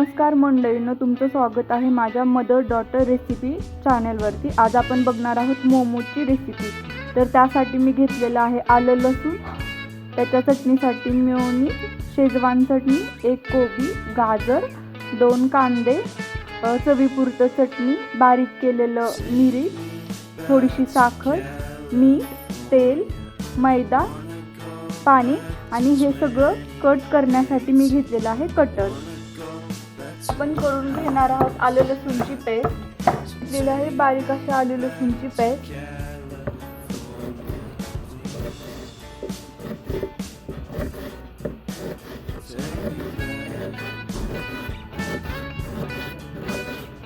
नमस्कार मंडळींनो, तुमचं स्वागत आहे माझ्या मदर डॉटर रेसिपी चॅनलवरती। आज आपण बघणार आहोत मोमोची रेसिपी। तर त्यासाठी मी घेतलेलं आहे आलं लसूण, त्याच्या चटणीसाठी मेयोनीज, शेजवान चटणी, एक कोबी, गाजर, 2 कांदे, चवीपुरतं चटणी, बारीक केलेलं मिरी, थोडीशी साखर, मीठ, तेल, मैदा, पाणी आणि हे सगळं कट करण्यासाठी मी घेतलेलं आहे कटर। आपण करून घेणार आहोत आलं लसूणची पेस्ट। घेतलेली आहे बारीक अशी आलं लसूणची पेस्ट।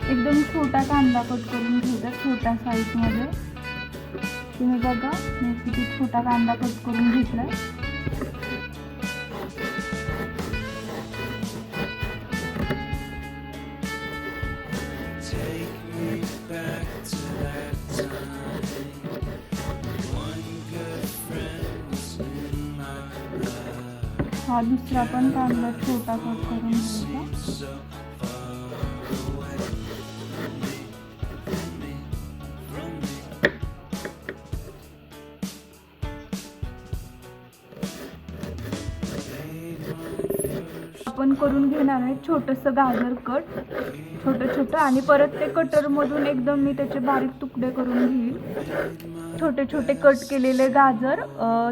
एकदम छोटा कांदा कट करून घ्यायचा, छोट्या साईज मध्ये। तुम्ही बघा मी किती छोटा कांदा कट करून घेतलाय। हा दुसरा पण कांदा छोटा कट करून घ्यायचा। आपण करून घेणार आहे छोटंसं गाजर कट, छोटं आणि परत ते कटर मधून एकदम मी त्याचे बारीक तुकडे करून घेईल। छोटे छोटे कट केलेले गाजर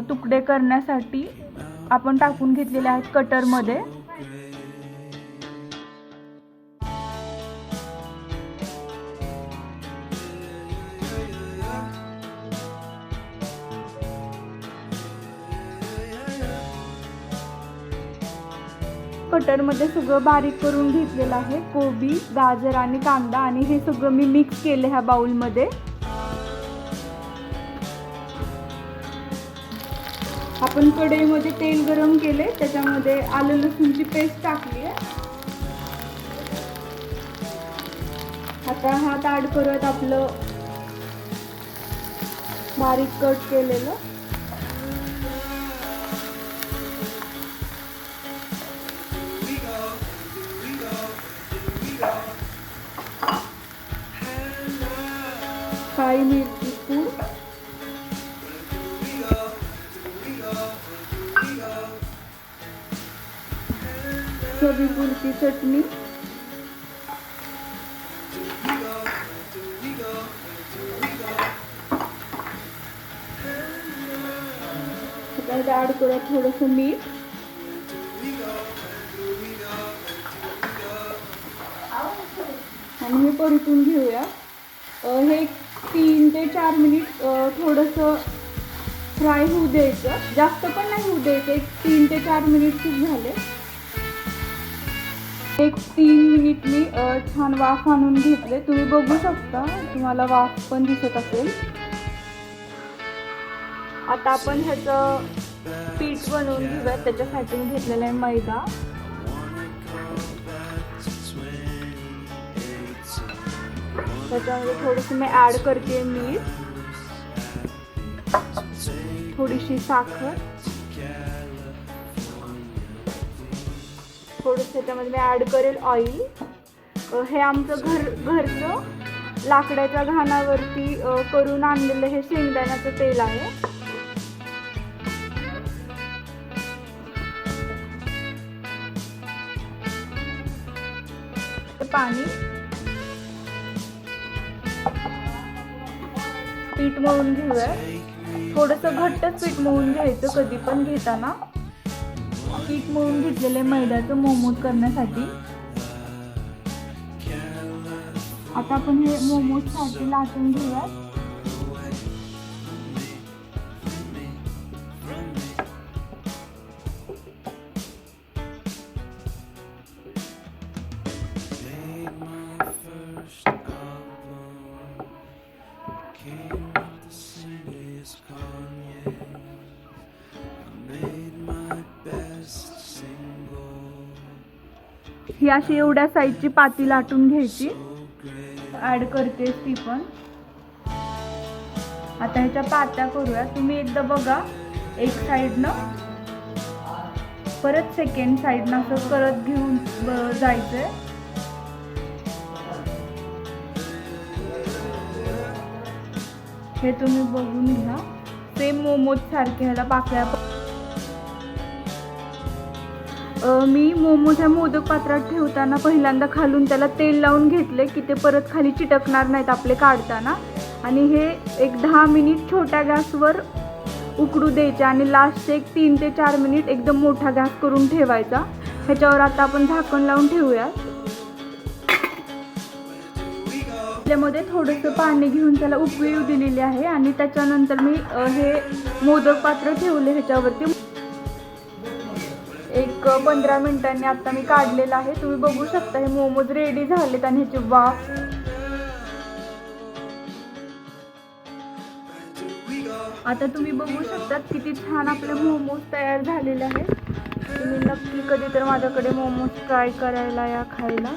तुकडे करण्यासाठी आपण टाकून घेतलेले आहेत कटर मध्ये। कटर मध्ये सगळं बारीक करून घेतलेलं आहे, कोबी, गाजर आणि कांदा, आणि हे सगळं मी मिक्स केले ह्या बाउल मध्ये। आपण कढईमध्ये तेल गरम केले, त्याच्यामध्ये आलं लसूणची पेस्ट टाकली आहे। आता ह्यात ऍड करत आपलं बारीक कट केलेलं काळी मिरची पूड, चवीपुरती चटणी, ऍड करत थोडंसं मीठ, आणि हे परतून घेऊया। हे 3 ते 4 मिनिट थोडंसं फ्राय होऊ द्यायचं, जास्त पण नाही होऊ द्यायचं। 3 ते 4 मिनिट खूप झाले। 3 मिनिट मी छान वाफ आणून घेतले, तुम्ही बघू शकता, तुम्हाला वाफ पण दिसत असेल। आता आपण ह्याचं पीठ बनवून घेऊया। त्याच्यासाठी मी घेतलेला आहे मैदा, त्याच्यामध्ये थोडंसं मी ऍड करते मीठ, थोडीशी साखर, थोडंसं त्याच्यामध्ये मी ऍड करेल ऑइल। हे आमचं घरचं लाकडाच्या घाणावरती करून आणलेलं हे शेंगदाण्याचं तेल आहे। पाणी, पीठ मळून घेऊया। थोडंसं घट्टच पीठ मळून घ्यायचं कधी पण घेताना। पीठ मळून घेतलेले मैद्याचं मोमोज करण्यासाठी। आता आपण हे मोमोज साठी लाटून घेऊया। ही अशी एवढ्या साईजची पाती लाटून घ्यायची। ऍड करते ती पण। आता ह्याच्या पात्या करूया। तुम्ही एकदा बघा, एक साईडनं परत सेकंड साईडनं असं करत घेऊन जायचंय। हे तुम्ही बघून घ्या, सेम मोमोज सारखे ह्याला पाकळ्या. मी मोमोज ह्या मोदक पात्रात ठेवताना पहिल्यांदा खालून त्याला तेल लावून घेतले की ते परत खाली चिटकणार नाहीत आपले काढताना. आणि हे एक 10 मिनिट छोट्या गॅसवर उकडू द्यायचे आणि लास्टचे एक 3 ते 4 मिनिट एकदम मोठा गॅस करून ठेवायचा. ह्याच्यावर आता आपण झाकण लावून ठेवूया. त्यामध्ये थोडंसं पाणी घेऊन त्याला उकळी येऊ दिलेली आहे आणि त्याच्यानंतर मी हे मोदक पात्र ठेवले ह्याच्यावरती. एक 15 मिनिटांनी आता मी काढलेलं आहे. तुम्ही बघू शकता हे मोमोज रेडी झालेत आणि ह्याची वाफ. आता तुम्ही बघू शकता किती छान आपले मोमोज तयार झालेले आहेत. तुम्ही नक्की कधी तर माझ्याकडे मोमोज ट्राय करायला या, खायला.